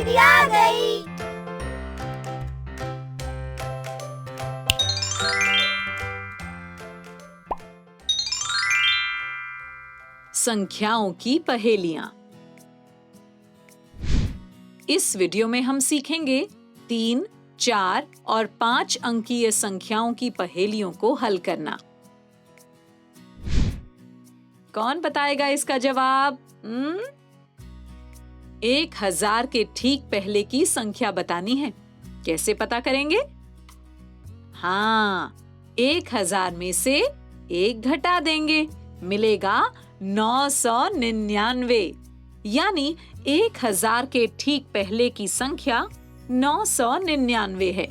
दीदी आ गई। संख्याओं की पहेलियां। इस वीडियो में हम सीखेंगे 3, 4 और 5 अंकीय संख्याओं की पहेलियों को हल करना। कौन बताएगा इसका जवाब? 1000 के ठीक पहले की संख्या बतानी है। कैसे पता करेंगे? हाँ, 1000 में से 1 घटा देंगे, मिलेगा 999। यानी 1000 के ठीक पहले की संख्या 999 है।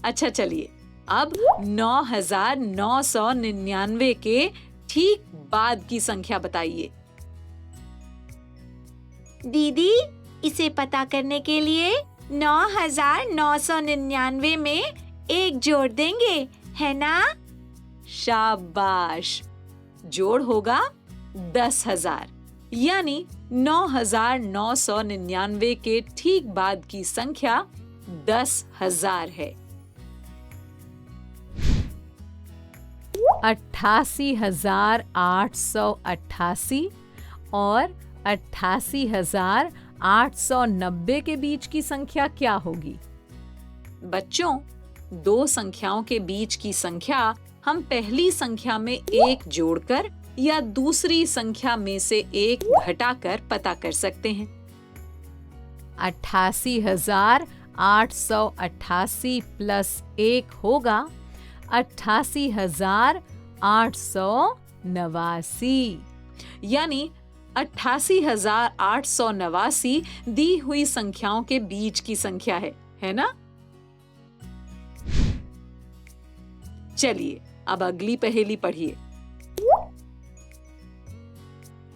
अच्छा चलिए, अब 9999 के ठीक बाद की संख्या बताइए। दीदी, इसे पता करने के लिए 9999 में 1 जोड़ देंगे, है ना? शाबाश। जोड़ होगा 10,000, यानी 9999 के ठीक बाद की संख्या 10,000 है। 88,888 और 88,890 के बीच की संख्या क्या होगी? बच्चों, दो संख्याओं के बीच की संख्या हम पहली संख्या में 1 जोड़कर या दूसरी संख्या में से 1 घटाकर पता कर सकते हैं। 88,888 प्लस 1 होगा 88,889। यानी 88,889 दी हुई संख्याओं के बीच की संख्या है ना? चलिए, अब अगली पहेली पढ़िए।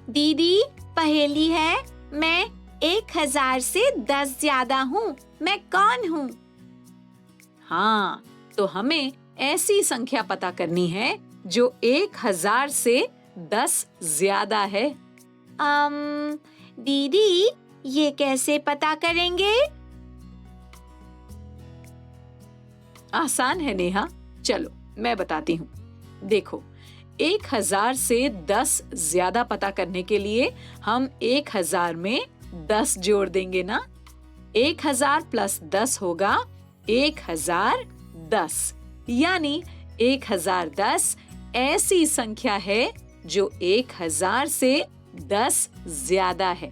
दीदी, पहेली है, मैं 1000 से 10 ज्यादा हूँ, मैं कौन हूँ? हाँ, तो हमें ऐसी संख्या पता करनी है जो 1000 से 10 ज्यादा है। दीदी, ये कैसे पता करेंगे? आसान है नेहा, चलो मैं बताती हूँ। देखो, 1000 से 10 ज्यादा पता करने के लिए हम 1000 में 10 जोड़ देंगे ना। 1000 प्लस 10 होगा 1010, यानी 1010 ऐसी संख्या है जो 1000 से 10 ज्यादा है।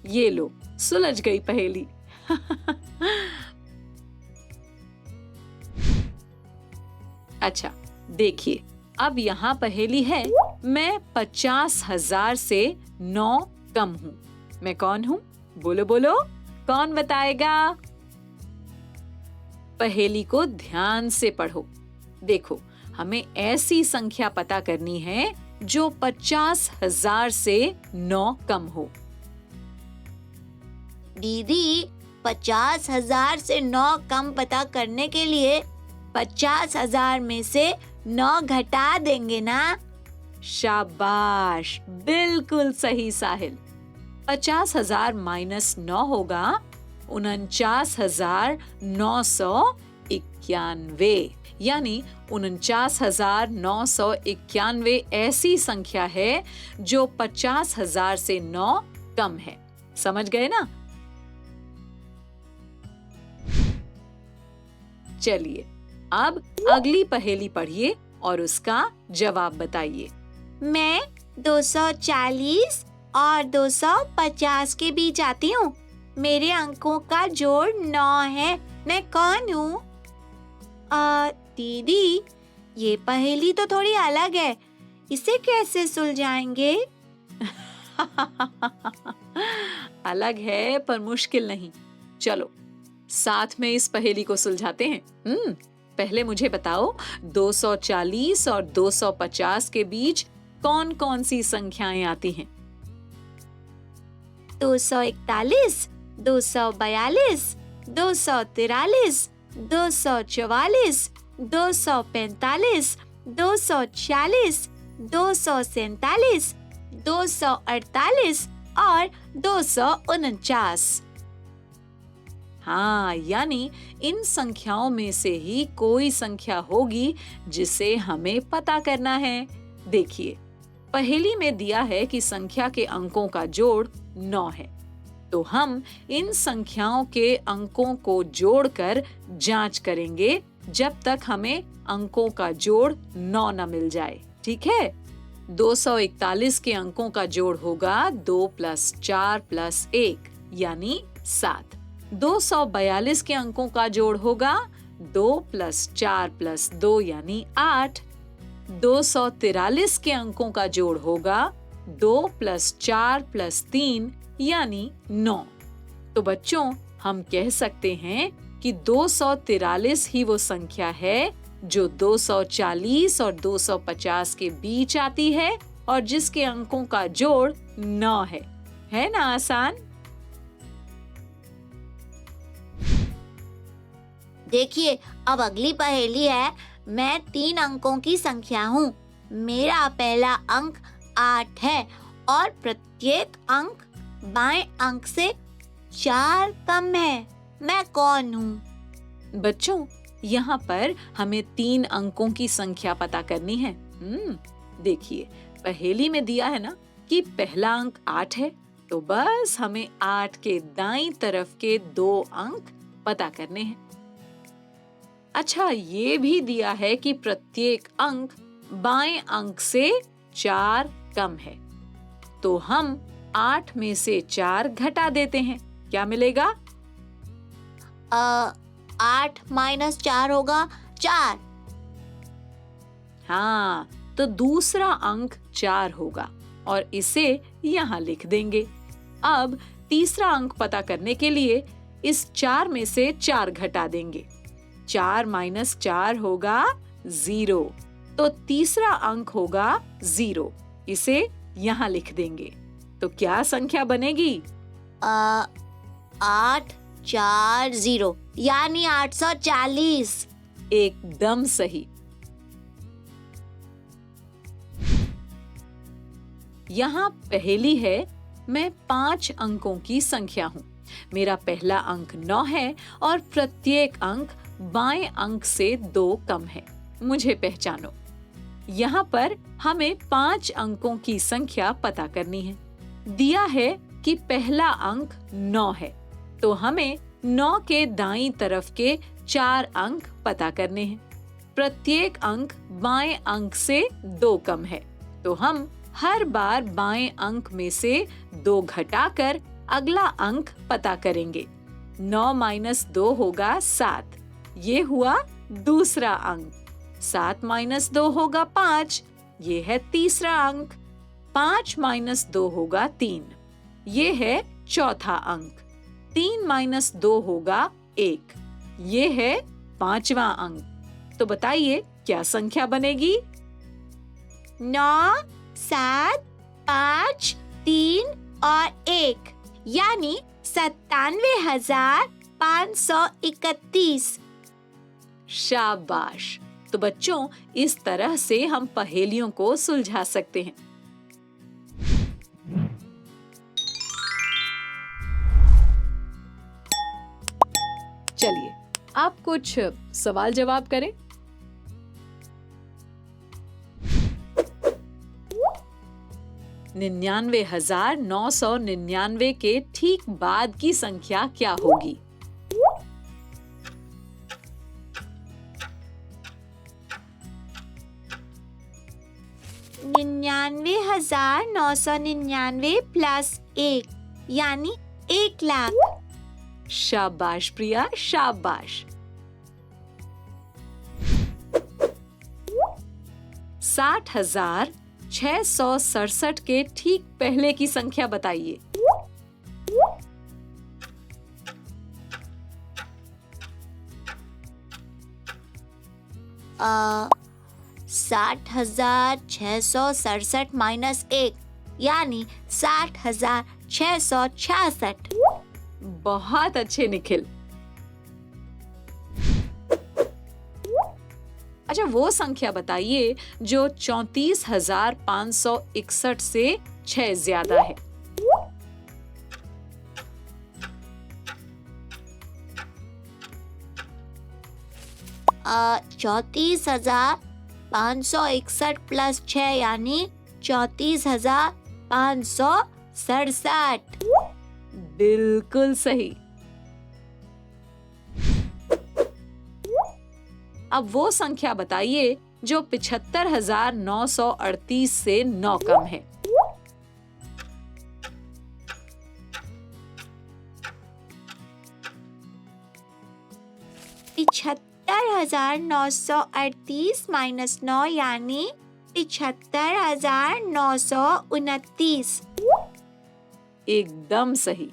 ये लो, सुलझ गई पहेली। अच्छा, देखिए, अब यहाँ पहेली है, मैं 50,000 से 9 कम हूँ। मैं कौन हूँ? बोलो बोलो, कौन बताएगा? पहेली को ध्यान से पढ़ो। देखो, हमें ऐसी संख्या पता करनी है जो 50,000 से 9 कम हो। दीदी, 50,000 से 9 कम पता करने के लिए 50,000 में से 9 घटा देंगे ना? शाबाश, बिल्कुल सही साहिल। 50,000 माइनस 9 होगा 49,991, यानी 49,991 ऐसी संख्या है जो 50,000 से 9 कम है। समझ गए ना? चलिए, अब अगली पहेली पढ़िए और उसका जवाब बताइए। मैं 240 और 250 के बीच आती हूँ। मेरे अंकों का जोड़ 9 है। मैं कौन हूँ? दीदी, ये पहेली तो थोड़ी अलग है। इसे कैसे सुलझाएंगे? अलग है पर मुश्किल नहीं। चलो, साथ में इस पहेली को सुलझाते हैं। पहले मुझे बताओ, 240 और 250 के बीच कौन कौन सी संख्याएं आती हैं? 241, 242, 243, 244, 245, 246, 247, 248 और 249। हाँ, यानी इन संख्याओं में से ही कोई संख्या होगी जिसे हमें पता करना है। देखिए, पहेली में दिया है कि संख्या के अंकों का जोड़ 9 है, तो हम इन संख्याओं के अंकों को जोड़कर जांच करेंगे जब तक हमें अंकों का जोड़ 9 न मिल जाए। ठीक है? 241 के अंकों का जोड़ होगा 2 + 4 + 1 यानी 7। 242 के अंकों का जोड़ होगा 2 + 4 + 2 यानी 8। 243 के अंकों का जोड़ होगा 2 + 4 + 3 यानी 9। तो बच्चों, हम कह सकते हैं कि 243 ही वो संख्या है जो 240 और 250 के बीच आती है और जिसके अंकों का जोड़ 9 है ना आसान? देखिए, अब अगली पहेली है। मैं 3 अंकों की संख्या हूँ। मेरा पहला अंक 8 है और प्रत्येक अंक बाएं अंक से 4 कम है। मैं कौन हूँ? बच्चों, यहाँ पर हमें 3 अंकों की संख्या पता करनी है। देखिए, पहेली में दिया है ना कि पहला अंक 8 है, तो बस हमें 8 के दाईं तरफ के 2 अंक पता करने हैं। अच्छा, ये भी दिया है कि प्रत्येक अंक बाएं अंक से 4 कम है, तो हम 8 में से 4 घटा देते हैं। क्या मिलेगा? 8 - 4 होगा 4। हाँ, तो दूसरा अंक 4 होगा और इसे यहाँ लिख देंगे। अब तीसरा अंक पता करने के लिए इस 4 में से 4 घटा देंगे। 4 - 4 होगा 0, तो तीसरा अंक होगा 0। इसे यहाँ लिख देंगे। तो क्या संख्या बनेगी? 8 4 0 यानी 840। एकदम सही। यहाँ पहेली है, मैं 5 अंकों की संख्या हूँ। मेरा पहला अंक 9 है और प्रत्येक अंक बाएं अंक से 2 कम है। मुझे पहचानो। यहाँ पर हमें 5 अंकों की संख्या पता करनी है। दिया है कि पहला अंक 9 है, तो हमें 9 के दाईं तरफ के 4 अंक पता करने हैं। प्रत्येक अंक बाएं अंक से 2 कम है, तो हम हर बार बाएं अंक में से 2 घटाकर अगला अंक पता करेंगे। 9 - 2 होगा 7, ये हुआ दूसरा अंक। 7 - 2 होगा 5, ये है तीसरा अंक। 5 - 2 होगा 3, ये है चौथा अंक। 3 - 2 होगा 1, ये है 5वां अंक। तो बताइए क्या संख्या बनेगी? 9 7 5 3 और 1 यानी 97,531। शाबाश। तो बच्चों, इस तरह से हम पहेलियों को सुलझा सकते हैं। चलिए, आप कुछ सवाल जवाब करें। निन्यानवे 999 के ठीक बाद की संख्या क्या होगी? निन्यानवे 999 प्लस 1 यानी 1 लाख। शाबाश प्रिया, शाबाश। 60,667 के ठीक पहले की संख्या बताइए। आ, 60,667 माइनस 1 यानी 60,666। बहुत अच्छे निखिल। अच्छा, वो संख्या बताइए जो 34,561 से 6 ज्यादा है। 34,561 प्लस 6 यानी 34,567। बिल्कुल सही। अब वो संख्या बताइए जो 75,938 से 9 कम है। पिछहत्तर 938 माइनस 9 यानी 75,929। एकदम सही।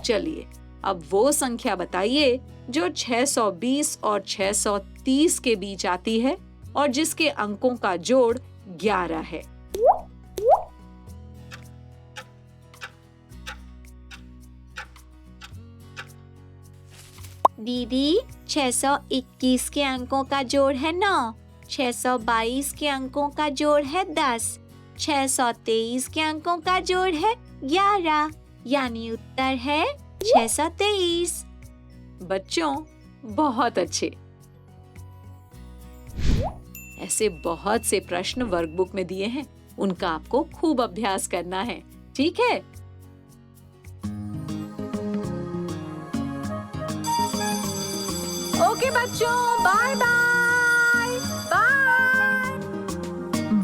चलिए अब वो संख्या बताइए जो 620 और 630 के बीच आती है और जिसके अंकों का जोड़ 11 है। दीदी 621 के अंकों का जोड़ है 9, 622 के अंकों का जोड़ है 10, 623 के अंकों का जोड़ है 11 यानी उत्तर है 623। बच्चों बहुत अच्छे। ऐसे बहुत से प्रश्न वर्कबुक में दिए हैं, उनका आपको खूब अभ्यास करना है, ठीक है? ओके बच्चों, बाय बाय बाय।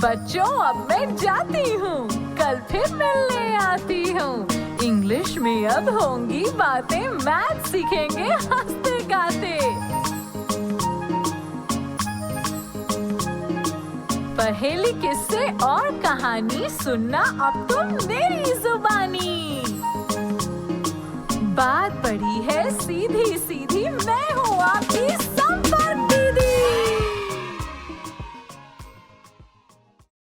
बच्चों अब मैं जाती हूँ, कल फिर मिलने आती हूँ। इंग्लिश में अब होंगी बातें, मैथ सीखेंगे हंसते गाते। पहेली, किस्से और कहानी सुनना अब तुम मेरी जुबानी। बात बड़ी है सीधी सीधी, मैं हूँ आपकी